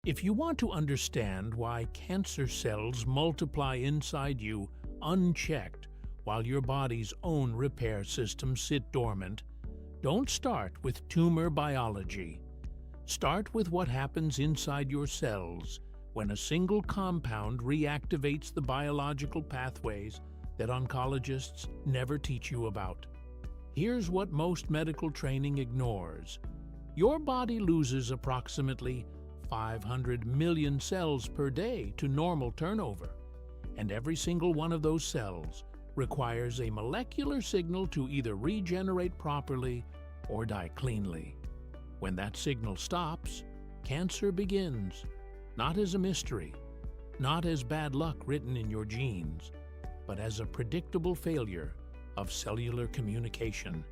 If you want to understand why cancer cells multiply inside you unchecked while your body's own repair systems sit dormant, don't start with tumor biology. Start with what happens inside your cells when a single compound reactivates the biological pathways that oncologists never teach you about. Here's what most medical training ignores. Your body loses approximately 500 million cells per day to normal turnover, and every single one of those cells requires a molecular signal to either regenerate properly or die cleanly. When that signal stops, cancer begins, not as a mystery, not as bad luck written in your genes, but as a predictable failure of cellular communication.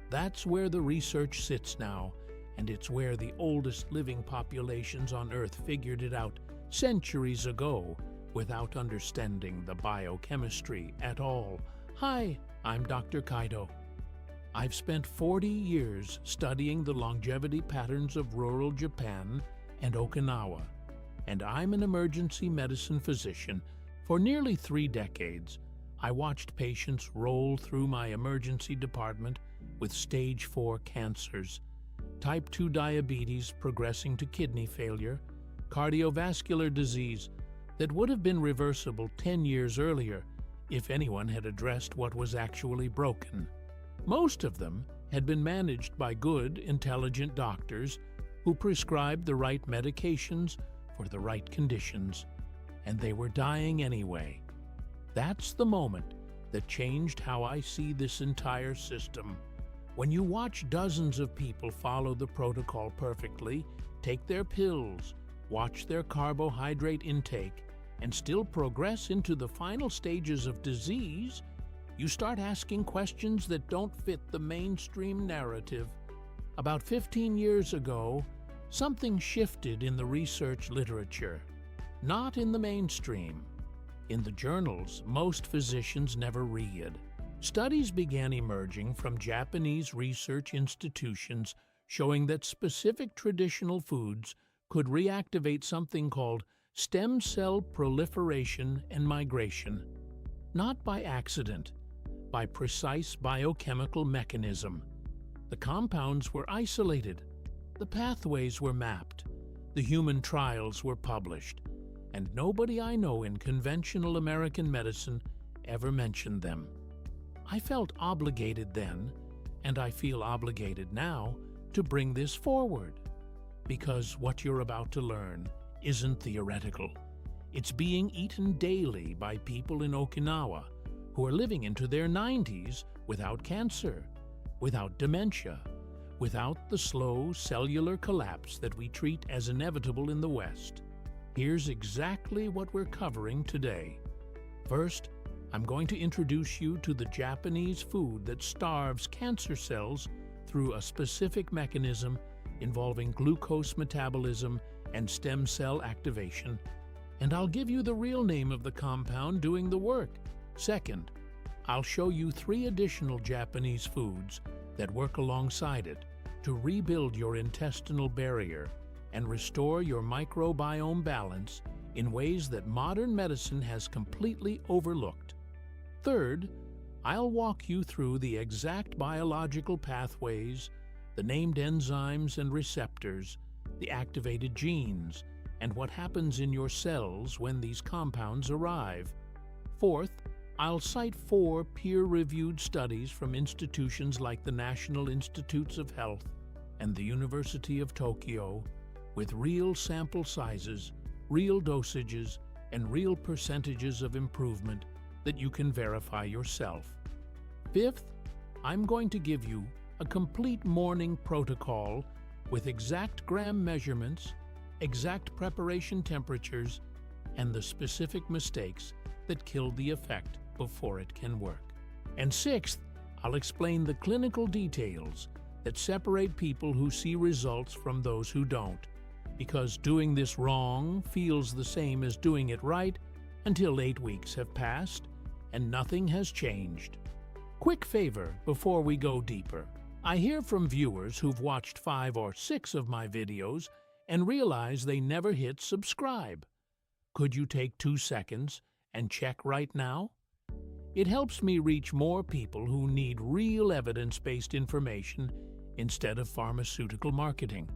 That's where the research sits now, and it's where the oldest living populations on Earth figured it out centuries ago without understanding the biochemistry at all. Hi, I'm Dr. Kaito. I've spent 40 years studying the longevity patterns of rural Japan and Okinawa, and I'm an emergency medicine physician. For nearly 3 decades, I watched patients roll through my emergency department with stage 4 cancers, type 2 diabetes progressing to kidney failure, cardiovascular disease that would have been reversible 10 years earlier if anyone had addressed what was actually broken. Most of them had been managed by good, intelligent doctors who prescribed the right medications for the right conditions, and they were dying anyway. That's the moment that changed how I see this entire system. When you watch dozens of people follow the protocol perfectly, take their pills, watch their carbohydrate intake, and still progress into the final stages of disease, you start asking questions that don't fit the mainstream narrative. About 15 years ago, something shifted in the research literature. Not in the mainstream. In the journals most physicians never read. Studies began emerging from Japanese research institutions showing that specific traditional foods could reactivate something called stem cell proliferation and migration. Not by accident, by precise biochemical mechanism. The compounds were isolated, the pathways were mapped, the human trials were published, and nobody I know in conventional American medicine ever mentioned them. I felt obligated then, and I feel obligated now, to bring this forward. Because what you're about to learn isn't theoretical. It's being eaten daily by people in Okinawa who are living into their 90s without cancer, without dementia, without the slow cellular collapse that we treat as inevitable in the West. Here's exactly what we're covering today. First, I'm going to introduce you to the Japanese food that starves cancer cells through a specific mechanism involving glucose metabolism and stem cell activation, and I'll give you the real name of the compound doing the work. Second, I'll show you 3 additional Japanese foods that work alongside it to rebuild your intestinal barrier and restore your microbiome balance in ways that modern medicine has completely overlooked. Third, I'll walk you through the exact biological pathways, the named enzymes and receptors, the activated genes, and what happens in your cells when these compounds arrive. Fourth, I'll cite 4 peer-reviewed studies from institutions like the National Institutes of Health and the University of Tokyo, with real sample sizes, real dosages, and real percentages of improvement that you can verify yourself. Fifth, I'm going to give you a complete morning protocol with exact gram measurements, exact preparation temperatures, and the specific mistakes that kill the effect before it can work. And sixth, I'll explain the clinical details that separate people who see results from those who don't, because doing this wrong feels the same as doing it right until 8 weeks have passed and nothing has changed. Quick favor before we go deeper. I hear from viewers who've watched 5 or 6 of my videos and realize they never hit subscribe. Could you take 2 seconds and check right now? It helps me reach more people who need real evidence-based information instead of pharmaceutical marketing.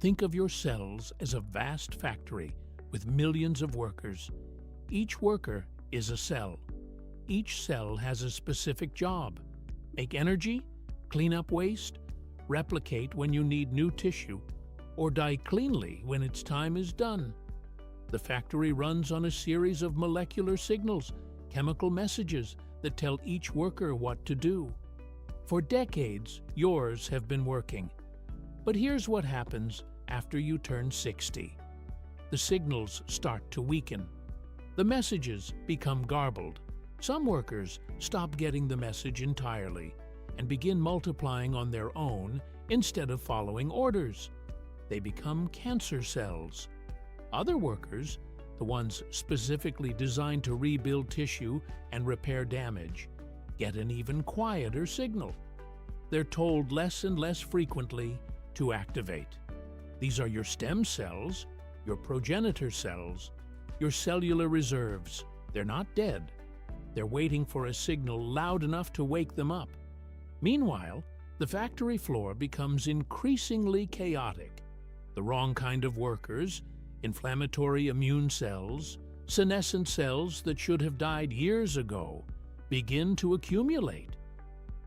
Think of your cells as a vast factory with millions of workers. Each worker is a cell. Each cell has a specific job: make energy, clean up waste, replicate when you need new tissue, or die cleanly when its time is done. The factory runs on a series of molecular signals, chemical messages that tell each worker what to do. For decades, yours have been working. But here's what happens after you turn 60. The signals start to weaken. The messages become garbled. Some workers stop getting the message entirely and begin multiplying on their own instead of following orders. They become cancer cells. Other workers, the ones specifically designed to rebuild tissue and repair damage, get an even quieter signal. They're told less and less frequently to activate. These are your stem cells, your progenitor cells, your cellular reserves. They're not dead. They're waiting for a signal loud enough to wake them up. Meanwhile, the factory floor becomes increasingly chaotic. The wrong kind of workers, inflammatory immune cells, senescent cells that should have died years ago, begin to accumulate.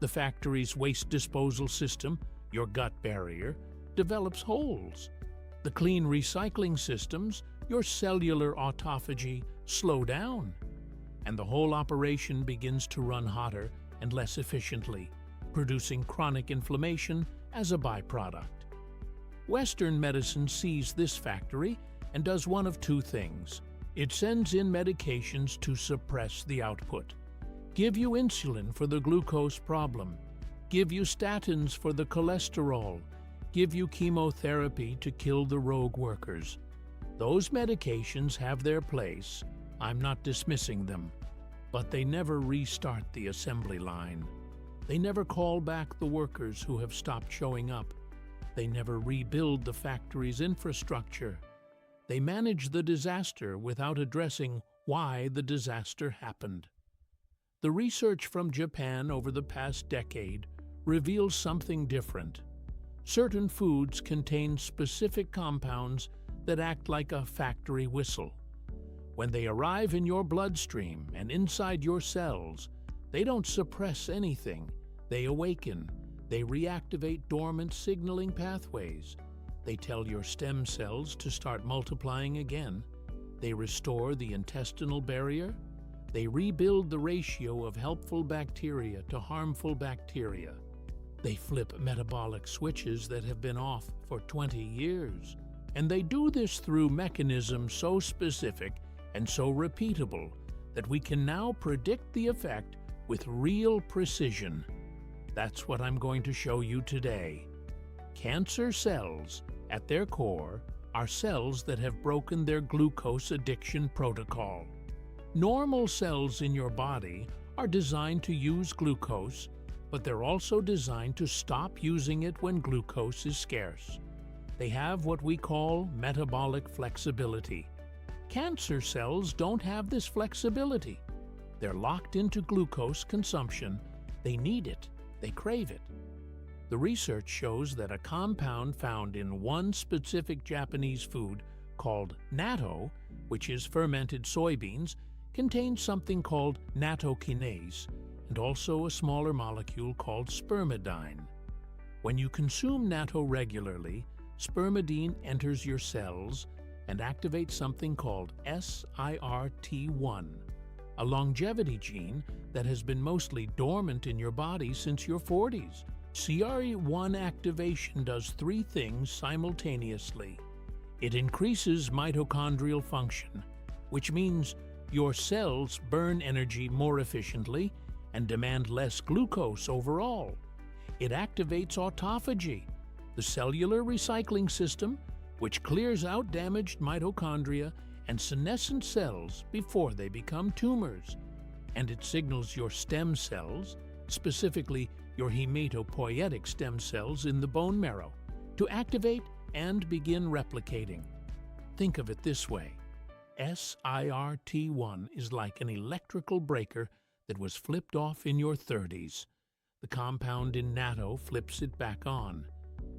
The factory's waste disposal system, your gut barrier, develops holes. The clean recycling systems, your cellular autophagy, slow down. And the whole operation begins to run hotter and less efficiently, producing chronic inflammation as a byproduct. Western medicine sees this factory and does one of two things. It sends in medications to suppress the output. Give you insulin for the glucose problem. Give you statins for the cholesterol. Give you chemotherapy to kill the rogue workers. Those medications have their place. I'm not dismissing them. But they never restart the assembly line. They never call back the workers who have stopped showing up. They never rebuild the factory's infrastructure. They manage the disaster without addressing why the disaster happened. The research from Japan over the past decade reveals something different. Certain foods contain specific compounds that act like a factory whistle. When they arrive in your bloodstream and inside your cells, they don't suppress anything. They awaken. They reactivate dormant signaling pathways. They tell your stem cells to start multiplying again. They restore the intestinal barrier. They rebuild the ratio of helpful bacteria to harmful bacteria. They flip metabolic switches that have been off for 20 years. And they do this through mechanisms so specific and so repeatable that we can now predict the effect with real precision. That's what I'm going to show you today. Cancer cells, at their core, are cells that have broken their glucose addiction protocol. Normal cells in your body are designed to use glucose, but they're also designed to stop using it when glucose is scarce. They have what we call metabolic flexibility. Cancer cells don't have this flexibility. They're locked into glucose consumption. They need it. They crave it. The research shows that a compound found in one specific Japanese food called natto, which is fermented soybeans, contains something called nattokinase and also a smaller molecule called spermidine. When you consume natto regularly, spermidine enters your cells and activates something called SIRT1, a longevity gene that has been mostly dormant in your body since your 40s. CRE1 activation does three things simultaneously. It increases mitochondrial function, which means your cells burn energy more efficiently and demand less glucose overall. It activates autophagy, the cellular recycling system, which clears out damaged mitochondria and senescent cells before they become tumors. And it signals your stem cells, specifically your hematopoietic stem cells in the bone marrow, to activate and begin replicating. Think of it this way. SIRT1 is like an electrical breaker that was flipped off in your 30s. The compound in natto flips it back on.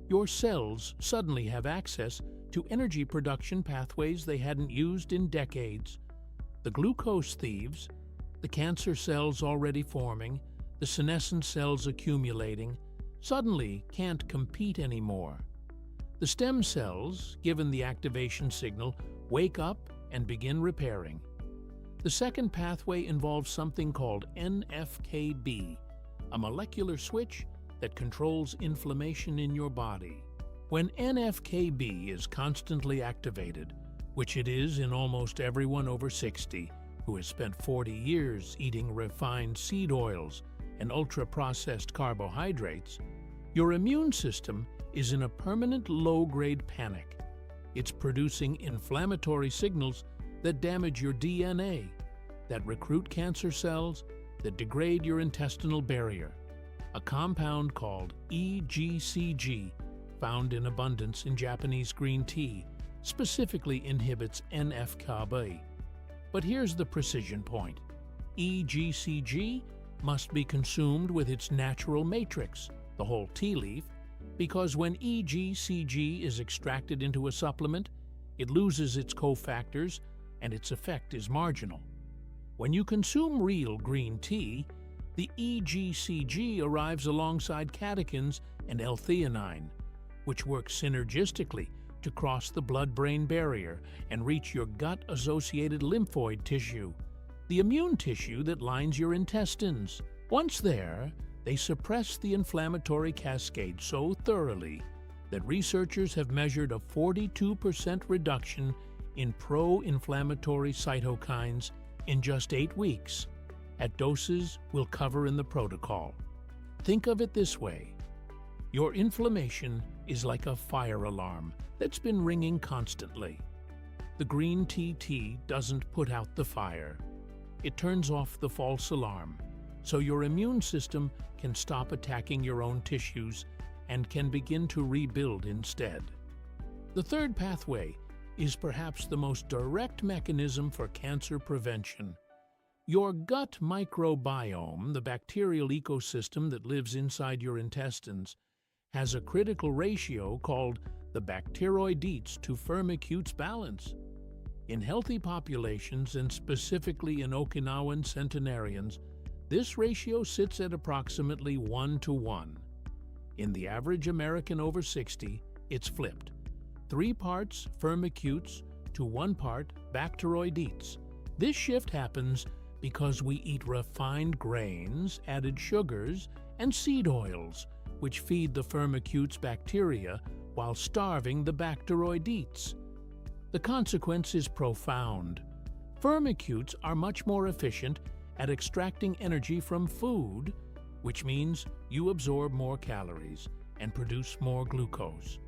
Your cells suddenly have access to energy production pathways they hadn't used in decades. The glucose thieves, the cancer cells already forming, the senescent cells accumulating, suddenly can't compete anymore. The stem cells, given the activation signal, wake up and begin repairing. The second pathway involves something called NFKB, a molecular switch that controls inflammation in your body. When NFKB is constantly activated, which it is in almost everyone over 60 who has spent 40 years eating refined seed oils and ultra-processed carbohydrates, your immune system is in a permanent low-grade panic. It's producing inflammatory signals that damage your DNA, that recruit cancer cells, that degrade your intestinal barrier. A compound called EGCG, found in abundance in Japanese green tea, specifically inhibits NF-κB. But here's the precision point. EGCG must be consumed with its natural matrix, the whole tea leaf, because when EGCG is extracted into a supplement, it loses its cofactors and its effect is marginal. When you consume real green tea, the EGCG arrives alongside catechins and L-theanine, which work synergistically to cross the blood-brain barrier and reach your gut-associated lymphoid tissue, the immune tissue that lines your intestines. Once there, they suppress the inflammatory cascade so thoroughly that researchers have measured a 42% reduction in pro-inflammatory cytokines in just 8 weeks, at doses we'll cover in the protocol. Think of it this way. Your inflammation is like a fire alarm that's been ringing constantly. The green tea doesn't put out the fire. It turns off the false alarm, so your immune system can stop attacking your own tissues and can begin to rebuild instead. The third pathway is perhaps the most direct mechanism for cancer prevention. Your gut microbiome, the bacterial ecosystem that lives inside your intestines, has a critical ratio called the bacteroidetes to firmicutes balance. In healthy populations, and specifically in Okinawan centenarians, this ratio sits at approximately 1:1. In the average American over 60, it's flipped. 3 parts firmicutes to 1 part bacteroidetes. This shift happens because we eat refined grains, added sugars, and seed oils, which feed the firmicutes bacteria while starving the bacteroidetes. The consequence is profound. Firmicutes are much more efficient at extracting energy from food, which means you absorb more calories and produce more glucose.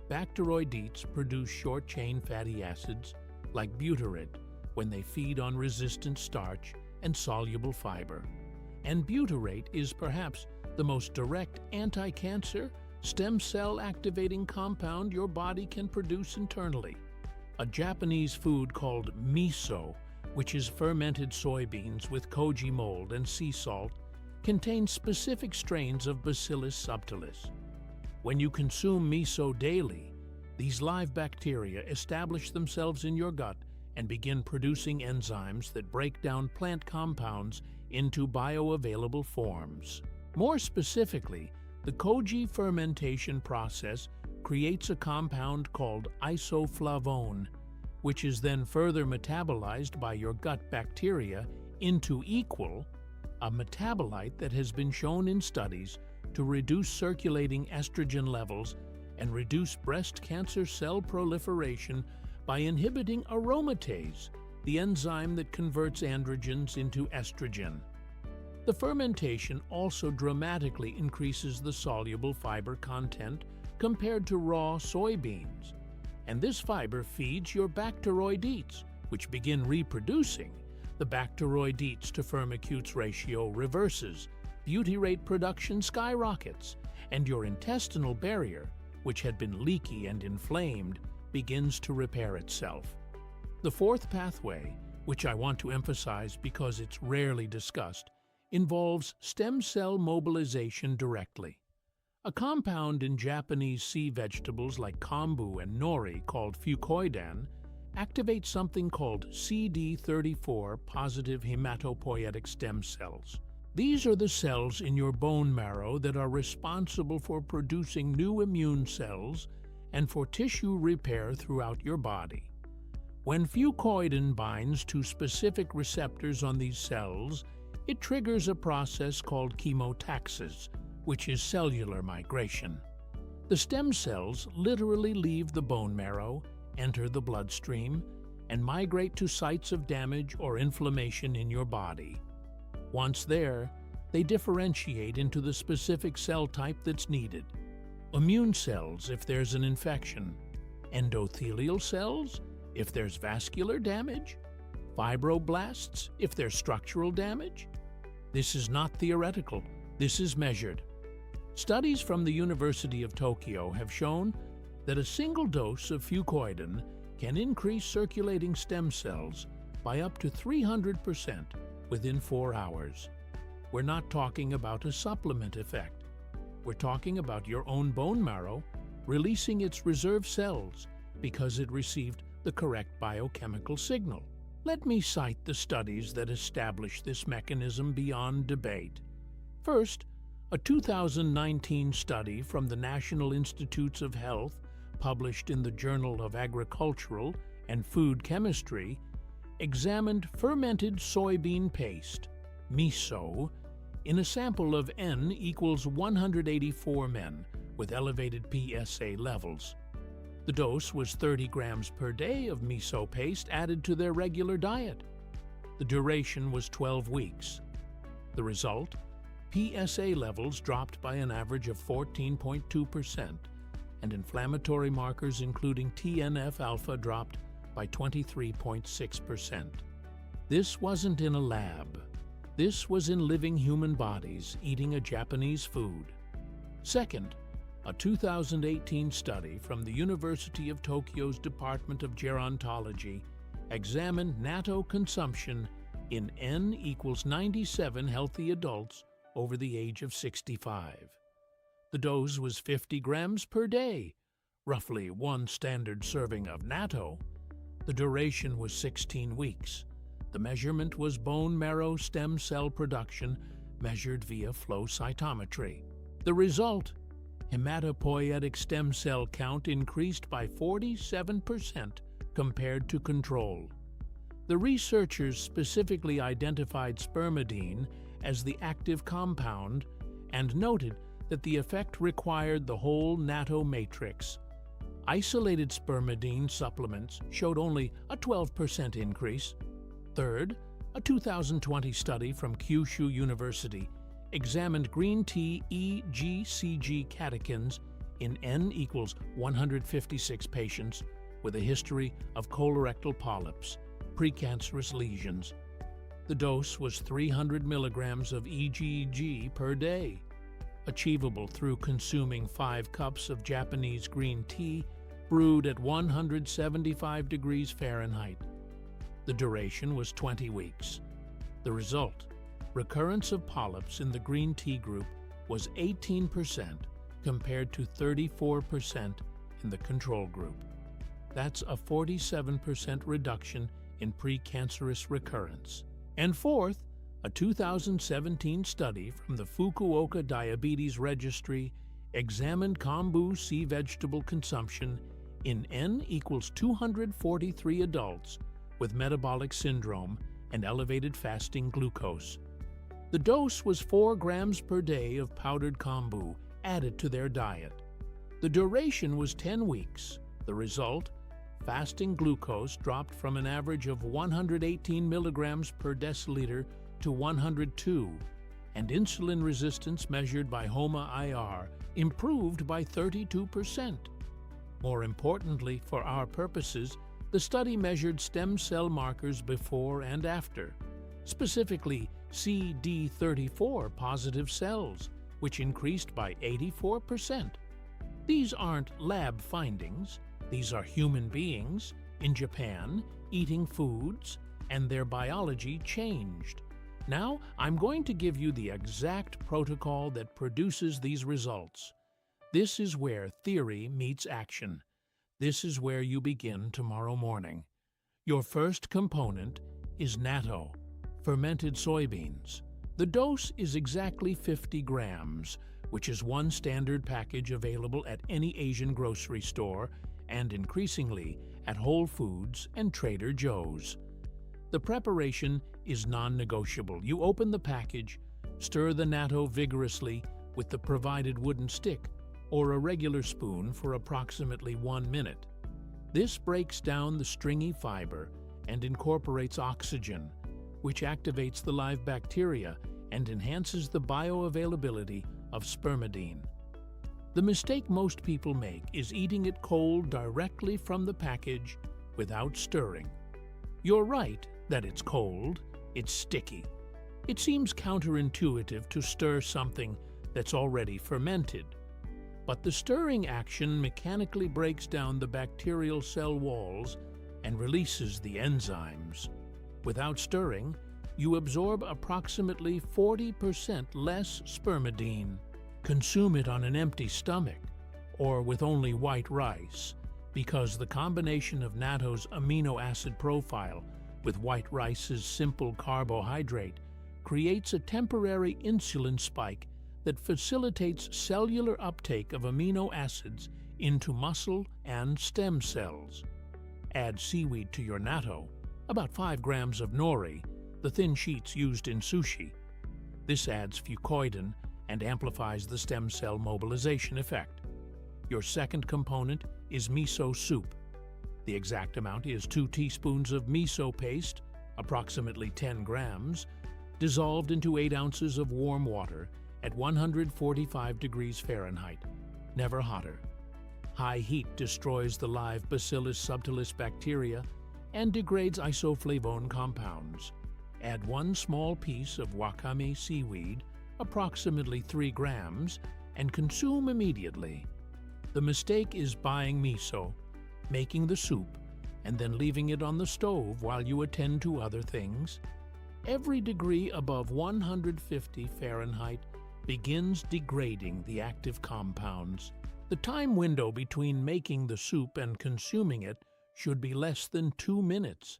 Bacteroidetes produce short-chain fatty acids like butyrate when they feed on resistant starch and soluble fiber. And butyrate is perhaps the most direct anti-cancer, stem cell activating compound your body can produce internally. A Japanese food called miso, which is fermented soybeans with koji mold and sea salt, contains specific strains of Bacillus subtilis. When you consume miso daily, these live bacteria establish themselves in your gut and begin producing enzymes that break down plant compounds into bioavailable forms. More specifically, the koji fermentation process creates a compound called isoflavone, which is then further metabolized by your gut bacteria into equal, a metabolite that has been shown in studies to reduce circulating estrogen levels and reduce breast cancer cell proliferation by inhibiting aromatase, the enzyme that converts androgens into estrogen. The fermentation also dramatically increases the soluble fiber content compared to raw soybeans, and this fiber feeds your bacteroidetes, which begin reproducing. The bacteroidetes to firmicutes ratio reverses, butyrate production skyrockets, and your intestinal barrier, which had been leaky and inflamed, begins to repair itself. The fourth pathway, which I want to emphasize because it's rarely discussed, involves stem cell mobilization directly. A compound in Japanese sea vegetables like kombu and nori called fucoidan activates something called CD34 positive hematopoietic stem cells. These are the cells in your bone marrow that are responsible for producing new immune cells and for tissue repair throughout your body. When fucoidan binds to specific receptors on these cells, it triggers a process called chemotaxis, which is cellular migration. The stem cells literally leave the bone marrow, enter the bloodstream, and migrate to sites of damage or inflammation in your body. Once there, they differentiate into the specific cell type that's needed. Immune cells if there's an infection, endothelial cells if there's vascular damage, fibroblasts if there's structural damage. This is not theoretical, this is measured. Studies from the University of Tokyo have shown that a single dose of fucoidan can increase circulating stem cells by up to 300% within 4 hours. We're not talking about a supplement effect. We're talking about your own bone marrow releasing its reserve cells because it received the correct biochemical signal. Let me cite the studies that establish this mechanism beyond debate. First, a 2019 study from the National Institutes of Health, published in the Journal of Agricultural and Food Chemistry, examined fermented soybean paste, miso, in a sample of N equals 184 men with elevated PSA levels. The dose was 30 grams per day of miso paste added to their regular diet. The duration was 12 weeks. The result? PSA levels dropped by an average of 14.2%, and inflammatory markers including TNF-alpha dropped by 23.6%. This wasn't in a lab. This was in living human bodies eating a Japanese food. Second, a 2018 study from the University of Tokyo's Department of Gerontology examined natto consumption in N equals 97 healthy adults over the age of 65. The dose was 50 grams per day, roughly 1 standard serving of natto. The duration was 16 weeks. The measurement was bone marrow stem cell production measured via flow cytometry. The result? Hematopoietic stem cell count increased by 47% compared to control. The researchers specifically identified spermidine as the active compound and noted that the effect required the whole natto matrix. Isolated spermidine supplements showed only a 12% increase. Third, a 2020 study from Kyushu University examined green tea EGCG catechins in N equals 156 patients with a history of colorectal polyps, precancerous lesions. The dose was 300 milligrams of EGG per day, achievable through consuming 5 cups of Japanese green tea brewed at 175 degrees Fahrenheit. The duration was 20 weeks. The result? Recurrence of polyps in the green tea group was 18% compared to 34% in the control group. That's a 47% reduction in precancerous recurrence. And fourth, a 2017 study from the Fukuoka Diabetes Registry examined kombu sea vegetable consumption in N equals 243 adults with metabolic syndrome and elevated fasting glucose. The dose was 4 grams per day of powdered kombu added to their diet. The duration was 10 weeks. The result? Fasting glucose dropped from an average of 118 milligrams per deciliter to 102, and insulin resistance measured by HOMA-IR improved by 32%. More importantly, for our purposes, the study measured stem cell markers before and after, specifically CD34 positive cells, which increased by 84%. These aren't lab findings. These are human beings in Japan eating foods, and their biology changed. Now, I'm going to give you the exact protocol that produces these results. This is where theory meets action. This is where you begin tomorrow morning. Your first component is natto, fermented soybeans. The dose is exactly 50 grams, which is one standard package available at any Asian grocery store and increasingly at Whole Foods and Trader Joe's. The preparation is non-negotiable. You open the package, stir the natto vigorously with the provided wooden stick or a regular spoon for approximately 1 minute. This breaks down the stringy fiber and incorporates oxygen, which activates the live bacteria and enhances the bioavailability of spermidine. The mistake most people make is eating it cold directly from the package without stirring. You're right that it's cold, it's sticky. It seems counterintuitive to stir something that's already fermented. But the stirring action mechanically breaks down the bacterial cell walls and releases the enzymes. Without stirring, you absorb approximately 40% less spermidine. Consume it on an empty stomach or with only white rice, because the combination of natto's amino acid profile with white rice's simple carbohydrate creates a temporary insulin spike that facilitates cellular uptake of amino acids into muscle and stem cells. Add seaweed to your natto, about 5 grams of nori, the thin sheets used in sushi. This adds fucoidan and amplifies the stem cell mobilization effect. Your second component is miso soup. The exact amount is 2 teaspoons of miso paste, approximately 10 grams, dissolved into 8 ounces of warm water at 145 degrees Fahrenheit, never hotter. High heat destroys the live Bacillus subtilis bacteria and degrades isoflavone compounds. Add 1 small piece of wakame seaweed, approximately 3 grams, and consume immediately. The mistake is buying miso, making the soup, and then leaving it on the stove while you attend to other things. Every degree above 150 Fahrenheit begins degrading the active compounds. The time window between making the soup and consuming it should be less than 2 minutes.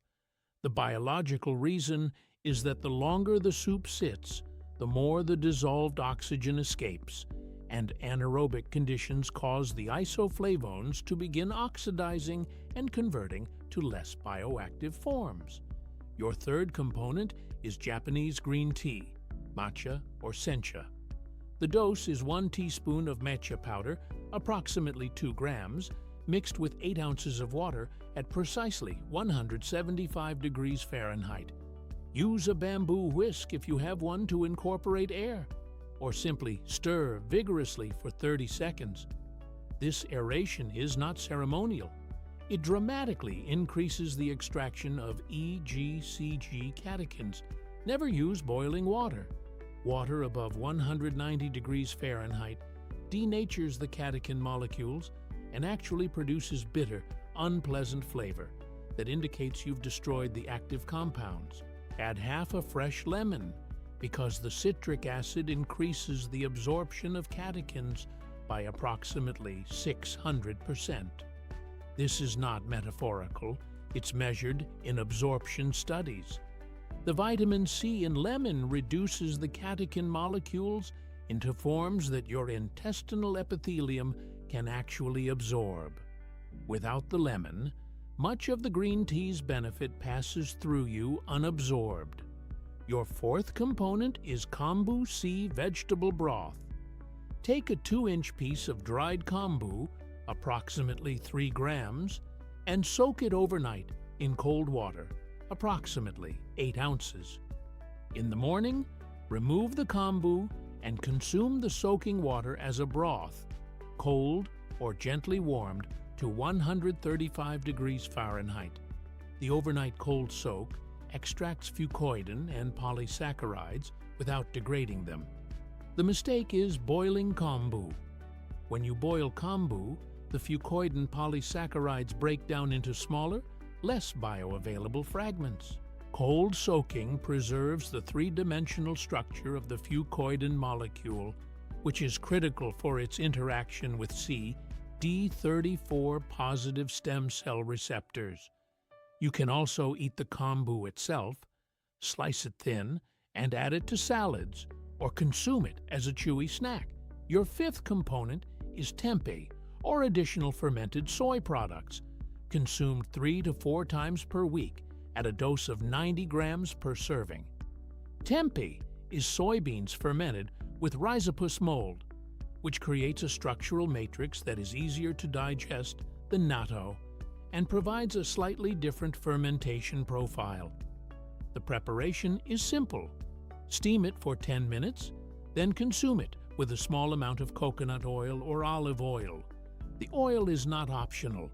The biological reason is that the longer the soup sits, the more the dissolved oxygen escapes, and anaerobic conditions cause the isoflavones to begin oxidizing and converting to less bioactive forms. Your third component is Japanese green tea, matcha or sencha. The dose is 1 teaspoon of matcha powder, approximately 2 grams, mixed with 8 ounces of water at precisely 175 degrees Fahrenheit. Use a bamboo whisk if you have one to incorporate air, or simply stir vigorously for 30 seconds. This aeration is not ceremonial. It dramatically increases the extraction of EGCG catechins. Never use boiling water. Water above 190 degrees Fahrenheit denatures the catechin molecules and actually produces bitter, unpleasant flavor that indicates you've destroyed the active compounds. Add half a fresh lemon, because the citric acid increases the absorption of catechins by approximately 600%. This is not metaphorical, it's measured in absorption studies. The vitamin C in lemon reduces the catechin molecules into forms that your intestinal epithelium can actually absorb. Without the lemon, much of the green tea's benefit passes through you unabsorbed. Your fourth component is kombu sea vegetable broth. Take a 2-inch piece of dried kombu, approximately 3 grams, and soak it overnight in cold water, approximately 8 ounces. In the morning, remove the kombu and consume the soaking water as a broth, cold or gently warmed to 135 degrees Fahrenheit. The overnight cold soak extracts fucoidan and polysaccharides without degrading them. The mistake is boiling kombu. When you boil kombu, the fucoidin polysaccharides break down into smaller, less bioavailable fragments. Cold soaking preserves the three-dimensional structure of the fucoidin molecule, which is critical for its interaction with CD34 positive stem cell receptors. You can also eat the kombu itself, slice it thin, and add it to salads, or consume it as a chewy snack. Your fifth component is tempeh, or additional fermented soy products, consumed 3 to 4 times per week at a dose of 90 grams per serving. Tempeh is soybeans fermented with rhizopus mold, which creates a structural matrix that is easier to digest than natto and provides a slightly different fermentation profile. The preparation is simple. Steam it for 10 minutes, then consume it with a small amount of coconut oil or olive oil. The oil is not optional.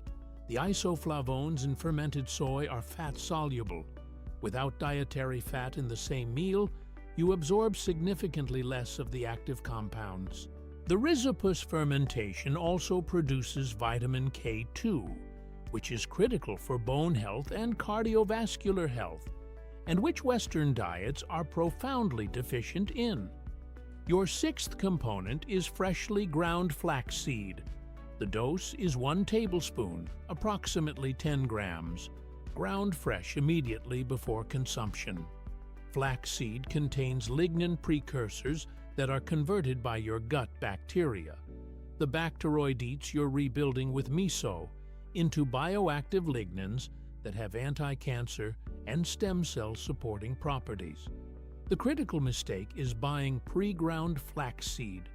The isoflavones in fermented soy are fat-soluble. Without dietary fat in the same meal, you absorb significantly less of the active compounds. The rhizopus fermentation also produces vitamin K2, which is critical for bone health and cardiovascular health, and which Western diets are profoundly deficient in. Your sixth component is freshly ground flaxseed. The dose is 1 tablespoon, approximately 10 grams, ground fresh immediately before consumption. Flaxseed contains lignin precursors that are converted by your gut bacteria, the bacteroidetes you're rebuilding with miso, into bioactive lignins that have anti-cancer and stem cell supporting properties. The critical mistake is buying pre-ground flaxseed.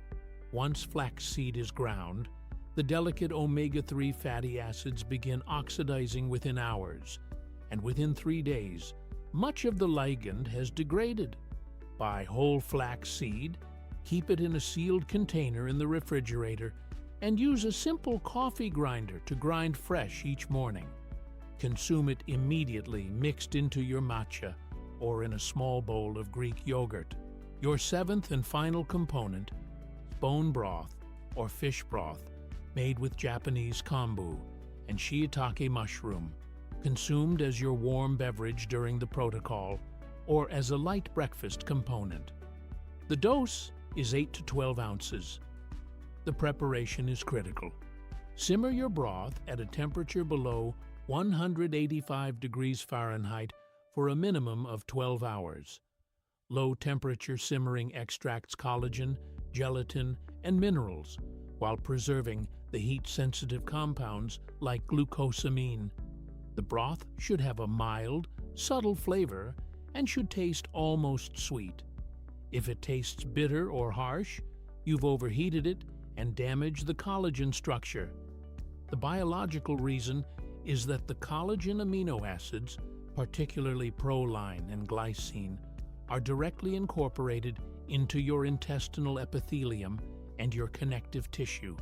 Once flaxseed is ground, the delicate omega-3 fatty acids begin oxidizing within hours, and within 3 days, much of the ligand has degraded. Buy whole flaxseed, keep it in a sealed container in the refrigerator, and use a simple coffee grinder to grind fresh each morning. Consume it immediately mixed into your matcha or in a small bowl of Greek yogurt. Your seventh and final component, bone broth or fish broth, made with Japanese kombu and shiitake mushroom, consumed as your warm beverage during the protocol or as a light breakfast component. The dose is 8 to 12 ounces. The preparation is critical. Simmer your broth at a temperature below 185 degrees Fahrenheit for a minimum of 12 hours. Low temperature simmering extracts collagen, gelatin, and minerals while preserving the heat-sensitive compounds like glucosamine. The broth should have a mild, subtle flavor and should taste almost sweet. If it tastes bitter or harsh, you've overheated it and damaged the collagen structure. The biological reason is that the collagen amino acids, particularly proline and glycine, are directly incorporated into your intestinal epithelium and your connective tissue.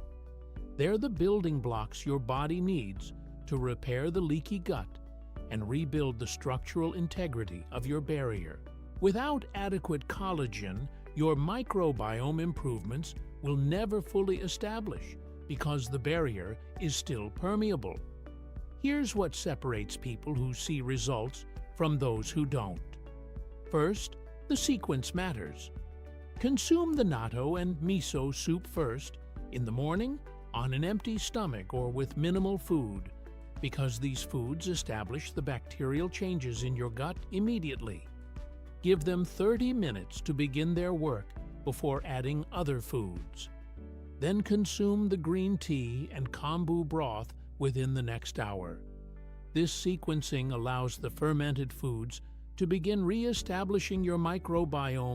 They're the building blocks your body needs to repair the leaky gut and rebuild the structural integrity of your barrier. Without adequate collagen, your microbiome improvements will never fully establish because the barrier is still permeable. Here's what separates people who see results from those who don't. First, the sequence matters. Consume the natto and miso soup first, in the morning, on an empty stomach or with minimal food, because these foods establish the bacterial changes in your gut immediately. Give them 30 minutes to begin their work before adding other foods. Then consume the green tea and kombu broth within the next hour. This sequencing allows the fermented foods to begin re-establishing your microbiome